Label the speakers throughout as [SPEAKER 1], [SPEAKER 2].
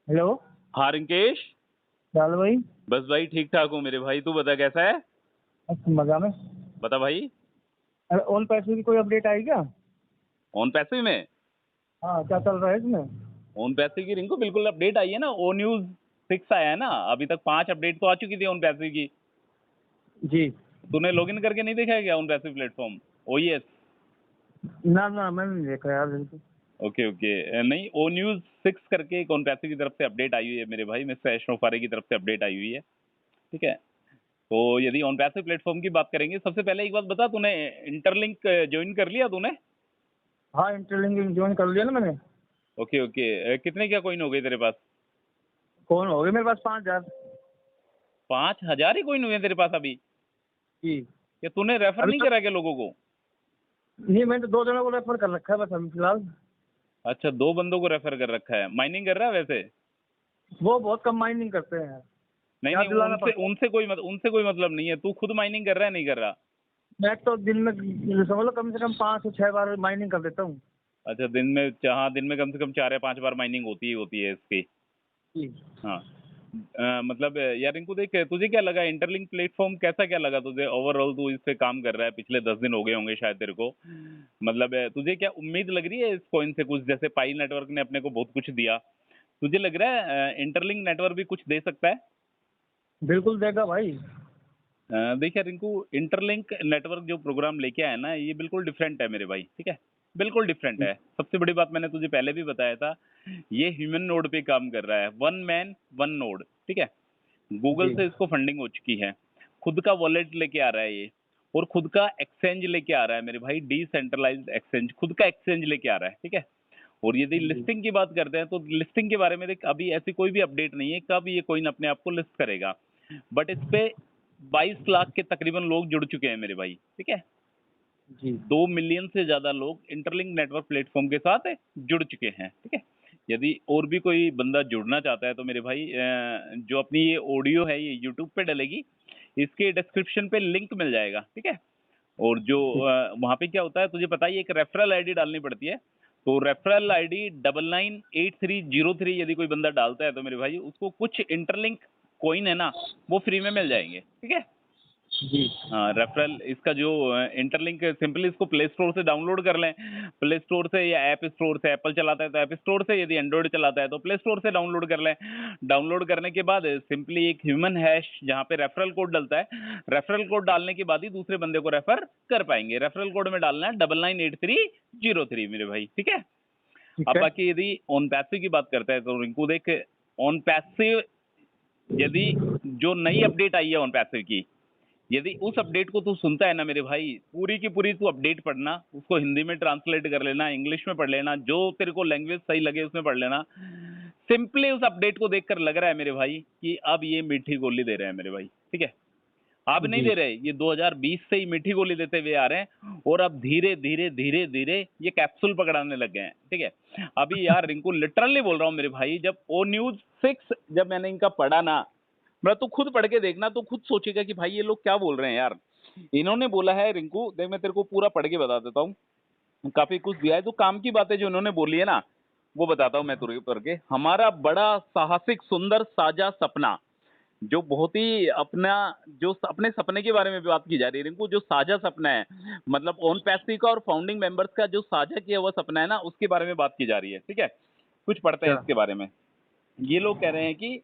[SPEAKER 1] Hello.
[SPEAKER 2] हाँ रिंकेश।
[SPEAKER 1] क्या हाल है भाई?
[SPEAKER 2] बस भाई ठीक ठाक हूँ मेरे भाई, तू बता कैसा है।
[SPEAKER 1] अच्छा, मजा में।
[SPEAKER 2] बता भाई।
[SPEAKER 1] अरे ओन पैसे की कोई अपडेट आई क्या?
[SPEAKER 2] ओन पैसे में।
[SPEAKER 1] हाँ, क्या चल रहा है इसमें?
[SPEAKER 2] ओन पैसे की रिंकू बिल्कुल अपडेट आई है ना, ओ न्यूज 6 आया है ना। अभी तक 5 अपडेट तो आ चुकी थी ओन पैसे की।
[SPEAKER 1] जी।
[SPEAKER 2] तूने लॉगिन करके नहीं देखा है क्या ओन पैसे प्लेटफॉर्म? ओएस।
[SPEAKER 1] ना ना, मैंने नहीं देखा यार बिल्कुल।
[SPEAKER 2] ओके ओके, नहीं ओ न्यूज 6 करके एक ओन पैसे की तरफ से अपडेट आई हुई है मेरे भाई, मिस्टर एशनो फारे की तरफ से अपडेट आई हुई है। ठीक है। तो यदि ऑन पैसे प्लेटफॉर्म की बात करेंगे, सबसे पहले एक बात बता, तूने इंटरलिंक ज्वाइन कर लिया तूने?
[SPEAKER 1] हाँ, इंटरलिंक ज्वाइन कर लिया ना मैंने।
[SPEAKER 2] ओके ओके, कितने क्या कॉइन हो गए तेरे पास?
[SPEAKER 1] कौन हो गए मेरे पास 5,000।
[SPEAKER 2] 5,000 ही कॉइन हुए तेरे पास अभी?
[SPEAKER 1] जी।
[SPEAKER 2] या तूने रेफर
[SPEAKER 1] अभी
[SPEAKER 2] नहीं
[SPEAKER 1] तक
[SPEAKER 2] करा क्या लोगों को?
[SPEAKER 1] नहीं, मैंने तो 2 जनों को रेफर कर रखा है बस अभी फिलहाल।
[SPEAKER 2] अच्छा, 2 बंदों को रेफर कर रखा है। माइनिंग कर रहा है वैसे?
[SPEAKER 1] वो बहुत कम माइनिंग करते हैं।
[SPEAKER 2] नहीं
[SPEAKER 1] याद
[SPEAKER 2] नहीं,
[SPEAKER 1] दिलाना
[SPEAKER 2] उनसे
[SPEAKER 1] पड़ता है।
[SPEAKER 2] उनसे कोई मतलब नहीं है। तू खुद माइनिंग कर रहा है नहीं कर रहा?
[SPEAKER 1] मैं तो दिन में समझ लो कम से कम 5 से 6 बार माइनिंग कर देता हूँ।
[SPEAKER 2] अच्छा, दिन में हाँ, दिन में कम से कम 4 या 5 बार माइनिंग होती ही होती है इसकी।
[SPEAKER 1] जी।
[SPEAKER 2] हाँ। मतलब यार इनको देख, तुझे क्या लगा इंटरलिंक प्लेटफॉर्म, कैसा क्या लगा तुझे ओवरऑल? तू इस पे काम कर रहा है, पिछले 10 दिन हो गए होंगे शायद तेरे को। मतलब तुझे क्या उम्मीद लग रही है इस कॉइन से कुछ? जैसे पाई नेटवर्क ने अपने को बहुत कुछ दिया, तुझे लग रहा है इंटरलिंक नेटवर्क भी कुछ दे सकता है?
[SPEAKER 1] बिल्कुल देगा भाई।
[SPEAKER 2] देखिए रिंकू, इंटरलिंक नेटवर्क जो प्रोग्राम लेके आया ना, ये बिल्कुल डिफरेंट है मेरे भाई। ठीक है, बिल्कुल डिफरेंट है। सबसे बड़ी बात मैंने तुझे पहले भी बताया था, ये ह्यूमन नोड पे काम कर रहा है, वन मैन वन नोड। ठीक है। गूगल
[SPEAKER 1] जी।
[SPEAKER 2] से इसको फंडिंग हो चुकी है, खुद का वॉलेट लेके आ रहा है ये, और खुद का एक्सचेंज लेके आ रहा है मेरे भाई, डिसेंट्रलाइज्ड एक्सचेंज, खुद का एक्सचेंज लेके आ रहा है। ठीक है। और यदि
[SPEAKER 1] जी।
[SPEAKER 2] लिस्टिंग की बात करते हैं, तो लिस्टिंग के बारे में देख, अभी ऐसी कोई भी अपडेट नहीं है कब ये कोइन अपने आप को लिस्ट करेगा। बट इस पे 22 लाख के तकरीबन लोग जुड़ चुके हैं मेरे भाई। ठीक है।
[SPEAKER 1] जी।
[SPEAKER 2] 2 मिलियन से ज्यादा लोग इंटरलिंक नेटवर्क प्लेटफॉर्म के साथ जुड़ चुके हैं। ठीक है। यदि और भी कोई बंदा जुड़ना चाहता है तो मेरे भाई, जो अपनी ये ऑडियो है ये यूट्यूब पे डलेगी, इसके डिस्क्रिप्शन पे लिंक मिल जाएगा। ठीक है। और जो वहाँ पे क्या होता है तुझे पता ही है, एक रेफरल आईडी डालनी पड़ती है। तो रेफरल आईडी 998303 यदि कोई बंदा डालता है तो मेरे भाई उसको कुछ इंटरलिंक कॉइन है ना, वो फ्री में मिल जाएंगे। ठीक है।
[SPEAKER 1] जी।
[SPEAKER 2] हाँ, रेफरल इसका जो इंटरलिंक, सिंपली इसको प्ले स्टोर से डाउनलोड कर लें। प्ले स्टोर से या ऐप स्टोर से, एप्पल चलाता है तो ऐप स्टोर से, यदि एंड्रॉइड चलाता है तो प्ले स्टोर से डाउनलोड कर लें। डाउनलोड करने के बाद सिंपली एक ह्यूमन हैश जहाँ पे रेफरल कोड डलता है, रेफरल कोड डालने के बाद ही दूसरे बंदे को रेफर कर पाएंगे। रेफरल कोड में डालना है 998303 मेरे भाई। ठीक है।
[SPEAKER 1] ठीक
[SPEAKER 2] अब
[SPEAKER 1] है।
[SPEAKER 2] बाकी यदि ऑन पैसिव की बात करते हैं तो रिंकू देख, ऑन पैसिव यदि जो नई अपडेट आई है ऑन पैसिव की, यदि उस अपडेट को तू सुनता है ना मेरे भाई, पूरी की पूरी तू अपडेट पढ़ना, उसको हिंदी में ट्रांसलेट कर लेना, इंग्लिश में पढ़ लेना, जो तेरे को लैंग्वेज सही लगे उसमें पढ़ लेना। सिंपली उस अपडेट को देखकर लग रहा है मेरे भाई कि अब ये मीठी गोली दे रहे हैं मेरे भाई। ठीक है। अब नहीं
[SPEAKER 1] जी।
[SPEAKER 2] दे रहे, ये 2020 से ही मीठी गोली देते हुए आ रहे हैं, और अब धीरे धीरे धीरे धीरे ये कैप्सूल पकड़ाने लग गए हैं। ठीक है। अभी यार रिंकू लिटरली बोल रहा हूँ मेरे भाई, जब ओ न्यूज 6 जब मैंने इनका पढ़ा ना, मैं तो खुद पढ़ के देखना तो खुद सोचेगा कि भाई ये लोग क्या बोल रहे हैं यार। इन्होंने बोला है रिंकू, देख मैं तेरे को पूरा पढ़ के बता देता हूँ, काफी कुछ दिया है। तो काम की बातें जो इन्होंने बोली है ना, वो बताता हूँ मैं तुरंत करके। हमारा बड़ा साहसिक सुंदर साझा सपना, जो बहुत ही अपना, जो अपने सपने के बारे में भी बात की जा रही है रिंकू, जो साझा सपना है, मतलब ओन पैसिव का और फाउंडिंग मेंबर्स का जो साझा किया हुआ सपना है ना, उसके बारे में बात की जा रही है। ठीक है। कुछ पढ़ते हैं
[SPEAKER 1] अच्छा।
[SPEAKER 2] इसके बारे में। ये लोग कह रहे हैं कि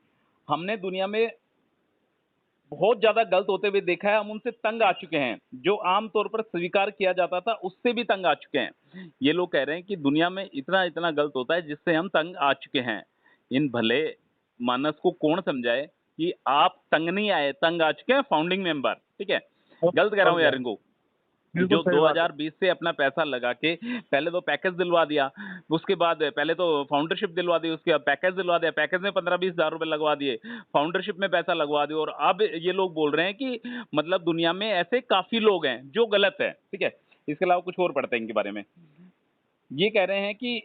[SPEAKER 2] हमने दुनिया में बहुत ज्यादा गलत होते हुए देखा है, हम उनसे तंग आ चुके हैं, जो आमतौर पर स्वीकार किया जाता था उससे भी तंग आ चुके हैं। ये लोग कह रहे हैं कि दुनिया में इतना इतना गलत होता है जिससे हम तंग आ चुके हैं। इन भले मानस को कौन समझाए कि आप तंग नहीं आए, तंग आ चुके हैं फाउंडिंग मेंबर। ठीक है। गलत कह रहा
[SPEAKER 1] समझ
[SPEAKER 2] हूँ
[SPEAKER 1] गया।
[SPEAKER 2] यार इनको,
[SPEAKER 1] बिल्कुल
[SPEAKER 2] जो
[SPEAKER 1] सही बात है।
[SPEAKER 2] 2020 से अपना पैसा लगा के पहले तो पैकेज दिलवा दिया, उसके बाद पहले तो फाउंडरशिप दिलवा दी, उसके बाद पैकेज दिलवा दिया, पैकेज में 15-20 हज़ार रुपए लगवा दिए, फाउंडरशिप में पैसा लगवा दिया, और अब ये लोग बोल रहे हैं कि मतलब दुनिया में ऐसे काफी लोग हैं जो गलत है। ठीक है। इसके अलावा कुछ और पढ़ते हैं इनके बारे में। ये कह रहे हैं कि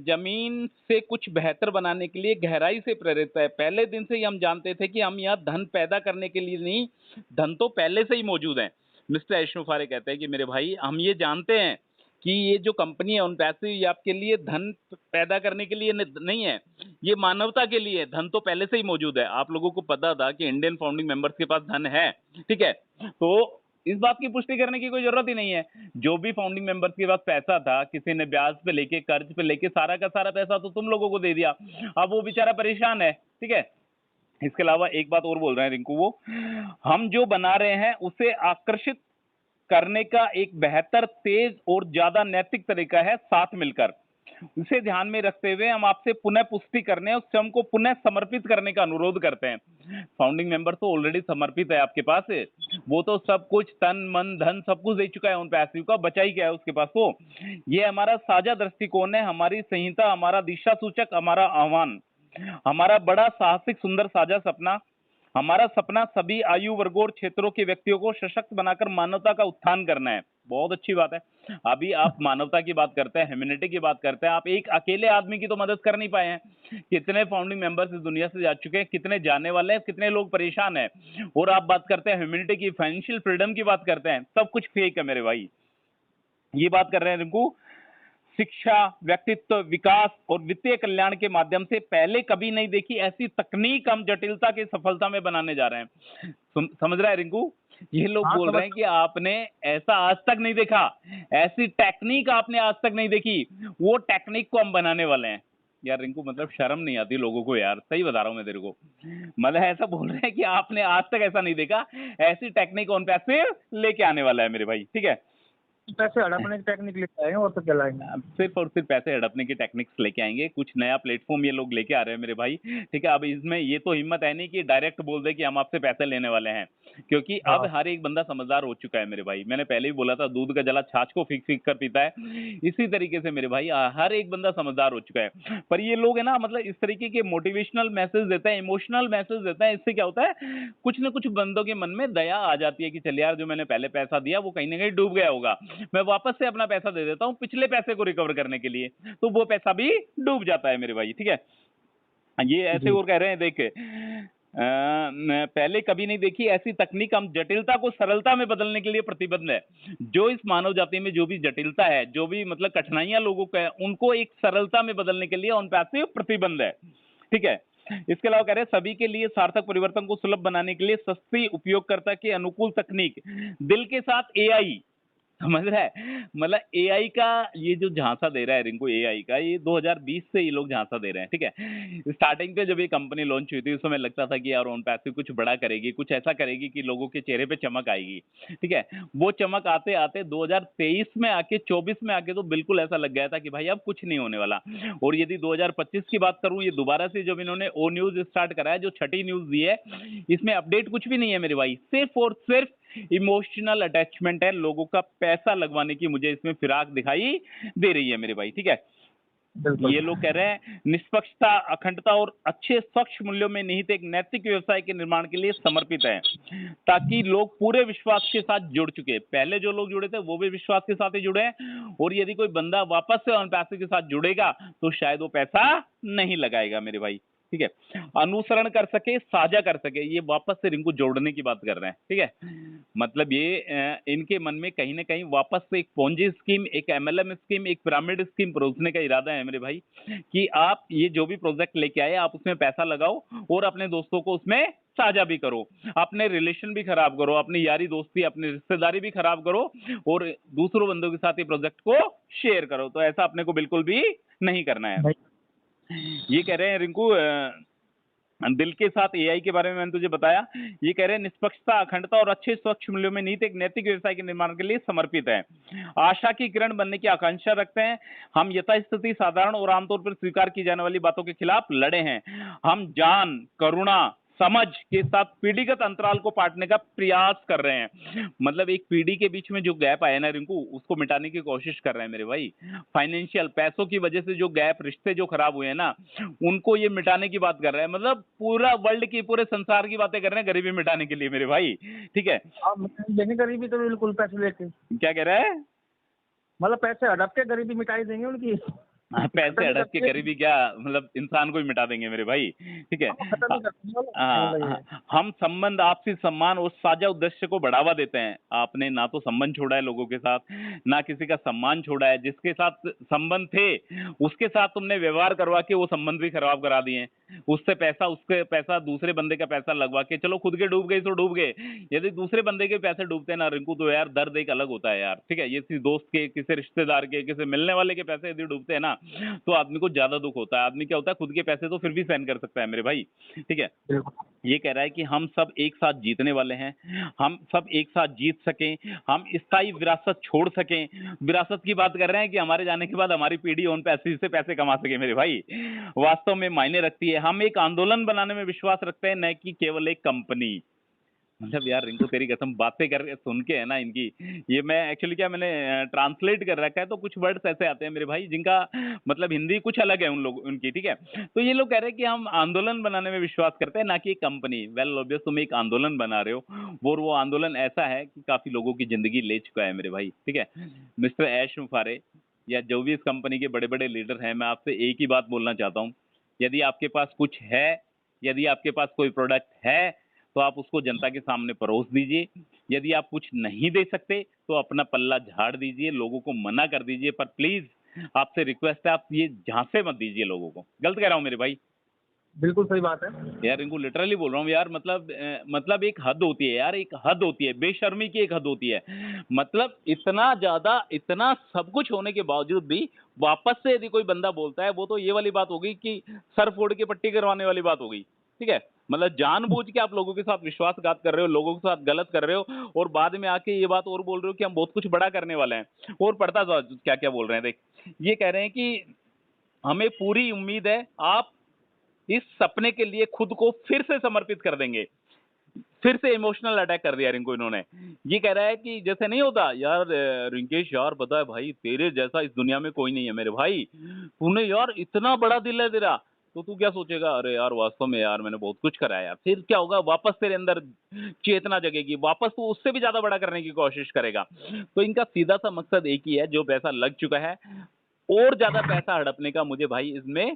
[SPEAKER 2] जमीन से कुछ बेहतर बनाने के लिए गहराई से प्रेरित है। पहले दिन से ही हम जानते थे कि हम यहाँ धन पैदा करने के लिए नहीं, धन तो पहले से ही मौजूद है। मिस्टर एशनुफारे कहते हैं कि मेरे भाई हम ये जानते हैं कि ये जो कंपनी है उन पैसे ये आपके लिए धन पैदा करने के लिए नहीं है, ये मानवता के लिए है। धन तो पहले से ही मौजूद है, आप लोगों को पता था कि इंडियन फाउंडिंग मेंबर्स के पास धन है, ठीक है। तो इस बात की पुष्टि करने की कोई जरूरत ही नहीं है। जो भी फाउंडिंग मेंबर्स के पास पैसा था, किसी ने ब्याज पे लेके, कर्ज पे लेके, सारा का सारा पैसा तो तुम लोगों को दे दिया। अब वो बेचारा परेशान है, ठीक है। इसके अलावा एक बात और बोल रहे हैं रिंकू, वो हम जो बना रहे हैं उसे आकर्षित करने का एक बेहतर, तेज और ज्यादा नैतिक तरीका है साथ मिलकर। इसे ध्यान में रखते हुए हम आपसे पुनः पुष्टि करने और स्वयं को पुनः समर्पित करने का अनुरोध करते हैं। फाउंडिंग मेंबर तो ऑलरेडी समर्पित है आपके पास, वो तो सब कुछ तन मन धन सब कुछ दे चुका है उन पैसे का, बचा ही क्या है उसके पास। तो ये हमारा साझा दृष्टिकोण है, हमारी संहिता, हमारा दिशा सूचक, हमारा आह्वान, हमारा बड़ा साहसिक सुंदर साझा सपना। हमारा सपना सभी आयु वर्गों और क्षेत्रों के व्यक्तियों को सशक्त बनाकर मानवता का उत्थान करना है। बहुत अच्छी बात है। अभी आप मानवता की बात करते हैं, ह्यूमैनिटी की बात करते हैं, आप एक अकेले आदमी की तो मदद कर नहीं पाए हैं। कितने फाउंडिंग मेंबर्स इस दुनिया से जा चुके हैं, कितने जाने वाले हैं, कितने लोग परेशान हैं। और आप बात करते हैं ह्यूमैनिटी की, फाइनेंशियल फ्रीडम की बात करते हैं, सब कुछ फेक है मेरे भाई। ये बात कर रहे हैं रिंकू, शिक्षा, व्यक्तित्व विकास और वित्तीय कल्याण के माध्यम से पहले कभी नहीं देखी ऐसी तकनीक हम जटिलता की सफलता में बनाने जा रहे हैं। समझ रहा है रिंकू? ये लोग
[SPEAKER 1] हाँ
[SPEAKER 2] बोल रहे हैं कि आपने ऐसा आज तक नहीं देखा, ऐसी टेक्निक आपने आज तक नहीं देखी, वो टेक्निक को हम बनाने वाले हैं। यार रिंकू, मतलब शर्म नहीं आती लोगों को यार, सही बता रहा हूँ मैं तेरे को। मतलब ऐसा बोल रहे हैं कि आपने आज तक ऐसा नहीं देखा, ऐसी टेक्निक ऑन पैसे लेके आने वाला है मेरे भाई, ठीक है।
[SPEAKER 1] पैसे हड़पने की टेक्निक लेके आए हैं और तो क्या लाएंगे।
[SPEAKER 2] सिर्फ और सिर्फ पैसे हड़पने की टेक्निक्स लेके आएंगे, कुछ नया प्लेटफॉर्म ये लोग लेके आ रहे हैं मेरे भाई, ठीक है। अब इसमें ये तो हिम्मत है नहीं कि डायरेक्ट बोल दे कि हम आपसे पैसे लेने वाले हैं, क्योंकि अब हर एक बंदा समझदार हो चुका है मेरे भाई। मैंने पहले ही बोला था, दूध का जला छाछ को फीक फीक कर पीता है, इसी तरीके से मेरे भाई हर एक बंदा समझदार हो चुका है। पर ये लोग है ना, मतलब इस तरीके के मोटिवेशनल मैसेज देते हैं, इमोशनल मैसेज देते हैं, इससे क्या होता है, कुछ ना कुछ बंदों के मन में दया आ जाती है कि चल यार, जो मैंने पहले पैसा दिया वो कहीं ना कहीं डूब गया होगा, मैं वापस से अपना पैसा दे देता हूं पिछले पैसे को रिकवर करने के लिए, तो वो पैसा भी डूब जाता है मेरे भाई, ठीक है। ये ऐसे और कह रहे हैं, देख पहले कभी नहीं देखी ऐसी तकनीक हम जटिलता को सरलता में बदलने के लिए प्रतिबद्ध है। जो इस मानव जाति में जो भी जटिलता है, जो भी मतलब कठिनाइयां लोगों को है, उनको एक सरलता में बदलने के लिए उन पैसे प्रतिबंध है, ठीक है। इसके अलावा कह रहे हैं, सभी के लिए सार्थक परिवर्तन को सुलभ बनाने के लिए सस्ती, उपयोगकर्ता के अनुकूल तकनीक, दिल के साथ एआई, समझ रहा है, मतलब एआई का ये जो झांसा दे रहा है रिंकू, एआई का ये 2020 से ये लोग झांसा दे रहे हैं, ठीक है। स्टार्टिंग पे जब ये कंपनी लॉन्च हुई थी उस समय लगता था कि यार ऑन पैसिव कुछ बड़ा करेगी, कुछ ऐसा करेगी कि लोगों के चेहरे पे चमक आएगी, ठीक है। वो चमक आते आते 2023 में आके 24 में आके तो बिल्कुल ऐसा लग गया था कि भाई अब कुछ नहीं होने वाला। और यदि 2025 की बात करूं, ये दोबारा से जब इन्होंने ओ न्यूज स्टार्ट करा है, जो छठी न्यूज दी है, इसमें अपडेट कुछ भी नहीं है मेरे भाई, सिर्फ और सिर्फ इमोशनल अटैचमेंट है, लोगों का पैसा लगवाने की मुझे इसमें फिराक दिखाई दे रही है मेरे भाई, ठीक है। ये लोग कह रहे हैं, निष्पक्षता, अखंडता और अच्छे स्वच्छ मूल्यों में निहित एक नैतिक व्यवसाय के निर्माण के लिए समर्पित है, ताकि लोग पूरे विश्वास के साथ जुड़ चुके, पहले जो लोग जुड़े थे वो भी विश्वास के साथ ही जुड़े हैं, और यदि कोई बंदा वापस से उन पैसे के साथ जुड़ेगा तो शायद वो पैसा नहीं लगाएगा मेरे भाई, ठीक है। अनुसरण कर सके, साझा कर सके, ये वापस से इनको जोड़ने की बात कर रहे हैं, ठीक है। मतलब ये इनके मन में कहीं ना कहीं वापस से एक पोंजी स्कीम, एक एमएलएम स्कीम, एक पिरामिड स्कीम परोसने का इरादा है मेरे भाई, कि आप ये जो भी प्रोजेक्ट लेके आए आप उसमें पैसा लगाओ और अपने दोस्तों को उसमें साझा भी करो, अपने रिलेशन भी खराब करो, अपनी यारी दोस्ती, अपनी रिश्तेदारी भी खराब करो, और दूसरों बंदों के साथ ये प्रोजेक्ट को शेयर करो। तो ऐसा अपने को बिल्कुल भी नहीं करना है। ये कह रहे हैं रिंकू, दिल के साथ एआई के बारे में मैंने तुझे बताया, ये कह रहे हैं, निष्पक्षता, अखंडता और अच्छे स्वच्छ मूल्यों में निहित एक नैतिक व्यवसाय के निर्माण के लिए समर्पित है, आशा की किरण बनने की आकांक्षा रखते हैं, हम यथास्थिति, साधारण और आमतौर पर स्वीकार की जाने वाली बातों के खिलाफ लड़े हैं, हम जान, करुणा, समझ के साथ पीढ़ीगत अंतराल को पाटने का प्रयास कर रहे हैं। मतलब एक पीढ़ी के बीच में जो गैप आया ना रिंकू, उसको मिटाने की कोशिश कर रहे हैं मेरे भाई। फाइनेंशियल, पैसों की वजह से जो गैप, रिश्ते जो खराब हुए हैं ना, उनको ये मिटाने की बात कर रहे हैं। मतलब पूरा वर्ल्ड की, पूरे संसार की बातें कर रहे हैं गरीबी मिटाने के लिए मेरे भाई, ठीक है।
[SPEAKER 1] आप देंगे गरीबी तो बिल्कुल पैसे लेके,
[SPEAKER 2] क्या कह रहा है?
[SPEAKER 1] मतलब पैसे हड़प के गरीबी मिटाई देंगे उनकी।
[SPEAKER 2] पैसे अड़क के गरीबी क्या, मतलब इंसान को ही मिटा देंगे मेरे भाई, ठीक है।
[SPEAKER 1] खत्म नहीं करते वो लोग, ये।
[SPEAKER 2] हम संबंध, आपसी सम्मान और साझा उद्देश्य को बढ़ावा देते हैं। आपने ना तो संबंध छोड़ा है लोगों के साथ, ना किसी का सम्मान छोड़ा है। जिसके साथ संबंध थे उसके साथ तुमने व्यवहार करवा के वो संबंध भी खराब करा दिए। उससे पैसा, उसके पैसा, दूसरे बंदे का पैसा लगवा के, चलो खुद के डूब गए तो डूब गए, यदि दूसरे बंदे के पैसे डूबते हैं ना रिंकू, तो यार दर्द एक अलग होता है यार, ठीक है। ये किसी दोस्त के, किसी रिश्तेदार के, किसी मिलने वाले के पैसे यदि डूबते हैं ना, तो आदमी को ज्यादा दुख होता है। आदमी क्या होता है, खुद के पैसे तो फिर भी सहन कर सकता है मेरे भाई, ठीक है। ये कह रहा है कि हम सब एक साथ जीतने वाले हैं, हम सब एक साथ जीत सकें, हम स्थायी विरासत छोड़ सकें। विरासत की बात कर रहे हैं कि हमारे जाने के बाद हमारी पीढ़ी उन पैसे से पैसे कमा सके मेरे भाई, वास्तव में मायने रखती है। हम एक आंदोलन बनाने में विश्वास रखते हैं, न कि केवल एक कंपनी। मतलब यार रिंकू तेरी कसम, बातें कर सुन के है ना इनकी, ये मैं एक्चुअली क्या, मैंने ट्रांसलेट कर रखा है, तो कुछ वर्ड्स ऐसे आते हैं मेरे भाई जिनका मतलब हिंदी कुछ अलग है उन लोग उनकी, ठीक है। तो ये लोग कह रहे हैं कि हम आंदोलन बनाने में विश्वास करते हैं, ना कि एक कंपनी। वेल ऑब्वियस, तुम एक आंदोलन बना रहे हो और वो आंदोलन ऐसा है कि काफी लोगों की जिंदगी ले चुका है मेरे भाई, ठीक है। मिस्टर ऐश मुफारे या जो भी इस कंपनी के बड़े बड़े लीडर हैं, मैं आपसे एक ही बात बोलना चाहता हूँ, यदि आपके पास कुछ है, यदि आपके पास कोई प्रोडक्ट है, तो आप उसको जनता के सामने परोस दीजिए। यदि आप कुछ नहीं दे सकते तो अपना पल्ला झाड़ दीजिए, लोगों को मना कर दीजिए, पर प्लीज आपसे रिक्वेस्ट है, आप ये झांसे मत दीजिए लोगों को। गलत कह रहा हूँ मेरे भाई?
[SPEAKER 1] बिल्कुल सही बात है
[SPEAKER 2] यार इनको लिटरली बोल रहा हूँ यार, मतलब एक हद होती है यार, एक हद होती है, बेशर्मी की एक हद होती है। मतलब इतना ज्यादा, इतना सब कुछ होने के बावजूद भी वापस से यदि कोई बंदा बोलता है, वो तो ये वाली बात होगी कि सर फोड़ के पट्टी करवाने वाली बात होगी, ठीक है। मतलब जानबूझ के आप लोगों के साथ विश्वासघात कर रहे हो, लोगों के साथ गलत कर रहे हो, और बाद में आके ये बात और बोल रहे हो कि हम बहुत कुछ बड़ा करने वाले हैं। और पढ़ता था क्या क्या बोल रहे हैं, देख ये कह रहे हैं कि हमें पूरी उम्मीद है आप इस सपने के लिए खुद को फिर से समर्पित कर देंगे। फिर से इमोशनल अटैक कर दिया रिंकू इन्होंने। ये कह रहा है कि जैसे नहीं होता यार, रिंकेश यार पता है भाई, तेरे जैसा इस दुनिया में कोई नहीं है मेरे भाई, तूने यार इतना बड़ा दिल है तेरा, तो तू क्या सोचेगा, अरे यार वास्तव में यार मैंने बहुत कुछ करा है यार। फिर क्या होगा, वापस तेरे अंदर चेतना जगेगी, वापस तू उससे भी ज्यादा बड़ा करने की कोशिश करेगा। तो इनका सीधा सा मकसद एक ही है, जो पैसा लग चुका है और ज्यादा पैसा हड़पने का मुझे भाई इसमें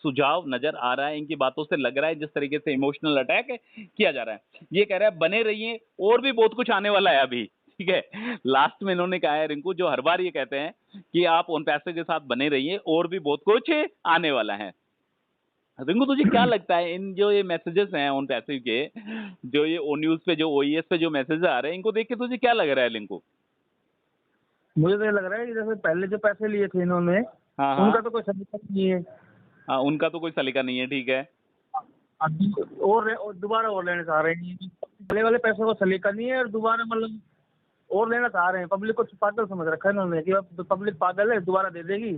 [SPEAKER 2] सुझाव नजर आ रहा है। इनकी बातों से लग रहा है जिस तरीके से इमोशनल अटैक किया जा रहा है। ये कह रहा है बने रहिए, और भी बहुत कुछ आने वाला है अभी, ठीक है। लास्ट में इन्होंने कहा है रिंकू, जो हर बार ये कहते हैं कि आप उन पैसे के साथ बने रहिए, और भी बहुत कुछ आने वाला है। रिंकू तुझे क्या लगता है, इन जो ये मैसेजेस हैं उन पैसे के, जो ये ओ न्यूज पे, जो ओईएस पे जो मैसेज आ रहे हैं, इनको देख के तुझे क्या लग रहा है रिंकू?
[SPEAKER 1] मुझे तो ये लग रहा है कि जैसे पहले जो पैसे लिए थे इन्होंने,
[SPEAKER 2] हाँ हाँ
[SPEAKER 1] उनका तो कोई सलीका नहीं है।
[SPEAKER 2] हाँ, उनका तो कोई सलीका नहीं है, ठीक है।
[SPEAKER 1] अभी और दोबारा और लेना चाह रहे हैं। पहले वाले पैसों का सलीका नहीं है, और दोबारा मतलब और लेना चाह रहे हैं। पब्लिक को पागल समझ रखा है इन्होंने कि अब पब्लिक पागल है, दोबारा दे देगी,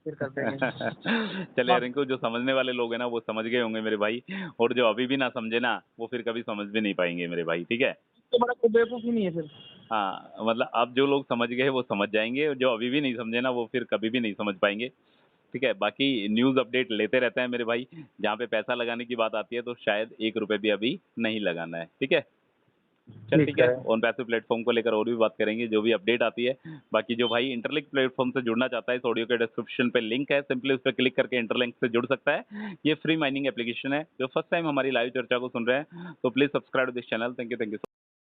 [SPEAKER 1] फिर कर देंगे।
[SPEAKER 2] चले यार, इनको जो समझने वाले लोग हैं ना वो समझ गए होंगे मेरे भाई, और जो अभी भी ना समझे ना, वो फिर कभी समझ भी नहीं पाएंगे मेरे भाई, ठीक है।
[SPEAKER 1] तो बड़ा कोई बेवकूफ ही नहीं है फिर।
[SPEAKER 2] हाँ मतलब अब जो लोग समझ गए वो समझ जाएंगे, और जो अभी भी नहीं समझे ना, वो फिर कभी भी नहीं समझ पाएंगे, ठीक है। बाकी न्यूज़ अपडेट लेते रहते हैं मेरे भाई। जहाँ पे पैसा लगाने की बात आती है तो शायद 1 रुपए भी अभी नहीं लगाना है, ठीक है। चल ठीक है, ऑन पैसिव प्लेटफॉर्म को लेकर और भी बात करेंगे जो भी अपडेट आती है। बाकी जो भाई इंटरलिंक प्लेटफॉर्म से जुड़ना चाहता है, इस ऑडियो के डिस्क्रिप्शन पे लिंक है, सिंपली उस पर क्लिक करके इंटरलिंक से जुड़ सकता है। ये फ्री माइनिंग एप्लीकेशन है। जो फर्स्ट टाइम हमारी लाइव चर्चा को सुन रहे हैं तो please subscribe this channel. Thank you.